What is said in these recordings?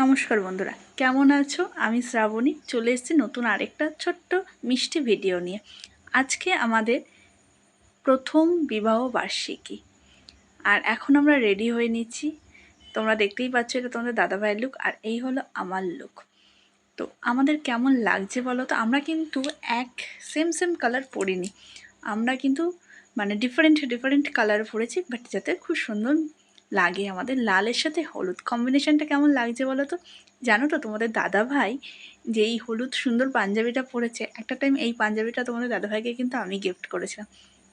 নমস্কার বন্ধুরা, কেমন আছো? আমি শ্রাবণী চলে এসেছি নতুন আরেকটা ছোট্ট মিষ্টি ভিডিও নিয়ে। আজকে আমাদের প্রথম বিবাহ বার্ষিকী, আর এখন আমরা রেডি হয়ে নিচ্ছি। তোমরা দেখতেই পাচ্ছ, এটা তোমাদের দাদাভাইয়ের লুক আর এই হলো আমার লুক। তো আমাদের কেমন লাগছে বলো তো? আমরা কিন্তু এক সেম কালার পরিনি, আমরা কিন্তু মানে ডিফারেন্ট কালার পরেছি, বাট যাতে খুব সুন্দর লাগে। আমাদের লালের সাথে হলুদ কম্বিনেশনটা কেমন লাগছে বলো তো? জানো তো, তোমাদের দাদাভাই যে এই হলুদ সুন্দর পাঞ্জাবিটা পরেছে, একটা টাইম এই পাঞ্জাবিটা তোমাদের দাদাভাইকে কিন্তু আমি গিফট করেছিলাম।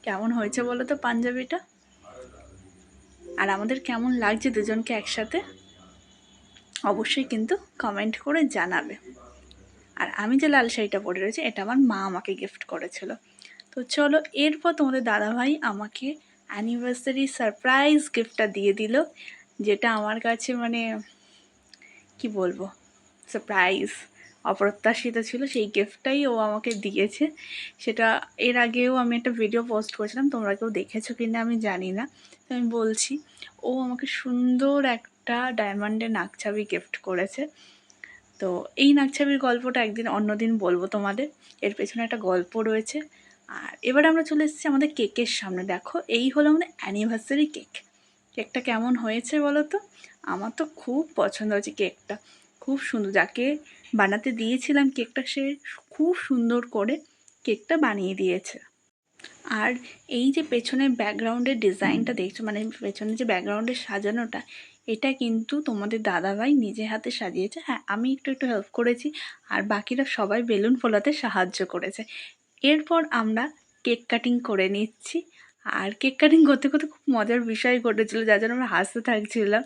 কেমন হয়েছে বলো তো পাঞ্জাবিটা? আর আমাদের কেমন লাগছে দুজনকে একসাথে অবশ্যই কিন্তু কমেন্ট করে জানাবে। আর আমি যে লাল শাড়িটা পরে রয়েছি, এটা আমার মা আমাকে গিফট করেছিল। তো চলো, এরপর তোমাদের দাদাভাই আমাকে অ্যানিভার্সারি সারপ্রাইজ গিফটটা দিয়ে দিল, যেটা আমার কাছে মানে কি বলবো, সারপ্রাইজ, অপ্রত্যাশিত ছিল। সেই গিফটটাই ও আমাকে দিয়েছে। সেটা এর আগেও আমি একটা ভিডিও পোস্ট করেছিলাম, তোমরা কেউ দেখেছো কিনা আমি জানি না, তো আমি বলছি। ও আমাকে সুন্দর একটা ডায়মন্ডের নাকছাবি গিফট করেছে। তো এই নাকছাবির গল্পটা একদিন অন্যদিন বলবো তোমাদের, এর পেছনে একটা গল্প রয়েছে। আর এবার আমরা চলে এসেছি আমাদের কেকের সামনে। দেখো, এই হলো আমাদের অ্যানিভার্সারি কেক। কেকটা কেমন হয়েছে বলো তো? আমার তো খুব পছন্দ হয়েছে কেকটা, খুব সুন্দর। যাকে বানাতে দিয়েছিলাম কেকটা, সে খুব সুন্দর করে কেকটা বানিয়ে দিয়েছে। আর এই যে পেছনের ব্যাকগ্রাউন্ডের ডিজাইনটা দেখছো, মানে পেছনে যে ব্যাকগ্রাউন্ডের সাজানোটা, এটা কিন্তু তোমাদের দাদাভাই নিজে হাতে সাজিয়েছে। হ্যাঁ, আমি একটু হেল্প করেছি, আর বাকিরা সবাই বেলুন ফোলাতে সাহায্য করেছে। এরপর আমরা কেক কাটিং করে নিচ্ছি। আর কেক কাটিং করতে করতে খুব মজার বিষয় ঘটেছিল, যার জন্য আমরা হাসতে থাকছিলাম।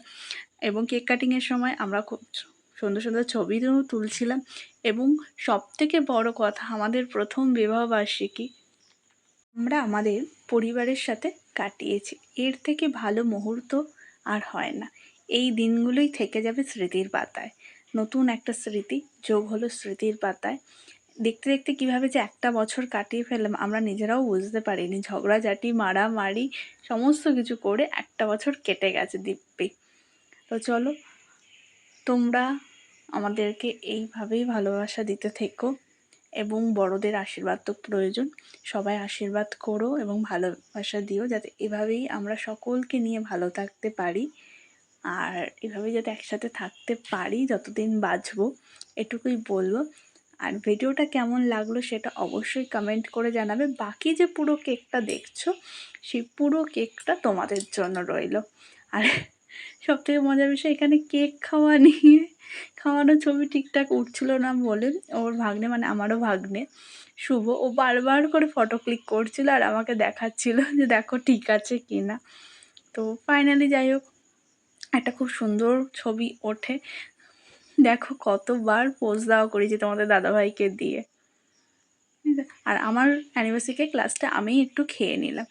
এবং কেক কাটিংয়ের সময় আমরা খুব সুন্দর ছবিও তুলছিলাম। এবং সবথেকে বড় কথা, আমাদের প্রথম বিবাহবার্ষিকী আমরা আমাদের পরিবারের সাথে কাটিয়েছি। এর থেকে ভালো মুহূর্ত আর হয় না। এই দিনগুলোই থেকে যাবে স্মৃতির পাতায়। নতুন একটা স্মৃতি যোগ হলো স্মৃতির পাতায়। দেখতে দেখতে কীভাবে যে একটা বছর কাটিয়ে ফেললাম আমরা নিজেরাও বুঝতে পারিনি। ঝগড়াঝাটি, মারামারি সমস্ত কিছু করে একটা বছর কেটে গেছে দিব্যি। তো চলো, তোমরা আমাদেরকে এইভাবেই ভালোবাসা দিতে থেকো, এবং বড়দের আশীর্বাদ তো প্রয়োজন। সবাই আশীর্বাদ করো এবং ভালোবাসা দিও, যাতে এভাবেই আমরা সকলকে নিয়ে ভালো থাকতে পারি। আর এভাবেই যাতে একসাথে থাকতে পারি যতদিন বাঁচবো, এটুকুই বলবো। আর ভিডিওটা কেমন লাগলো সেটা অবশ্যই কমেন্ট করে জানাবে। বাকি যে পুরো কেকটা দেখছো, সেই পুরো কেকটা তোমাদের জন্য রইল। আর সবথেকে মজার বিষয়, এখানে কেক খাওয়ানোর ছবি ঠিকঠাক উঠছিল না বলে ওর ভাগ্নে, মানে আমারও ভাগ্নে শুভ, ও বারবার করে ফটো ক্লিক করছিল আর আমাকে দেখাচ্ছিল যে দেখো ঠিক আছে কি না। তো ফাইনালি যাই হোক, একটা খুব সুন্দর ছবি ওঠে। দেখো কতবার পোজ দেওয়া করেছি তোমাদের দাদাভাইকে দিয়ে। আর আমার অ্যানিভার্সারি কেক লাস্টে আমি একটু খেয়ে নিলাম।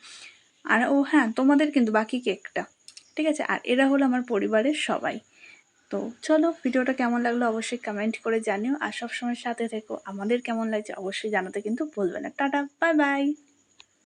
আর ও হ্যাঁ, তোমাদের কিন্তু বাকি কেকটা ঠিক আছে। আর এরা হলো আমার পরিবারের সবাই। তো চলো, ভিডিওটা কেমন লাগলো অবশ্যই কমেন্ট করে জানিও। আর সবসময় সাথে থেকো, আমাদের কেমন লাগছে অবশ্যই জানাতে কিন্তু ভুলবে না। Tata, bye bye.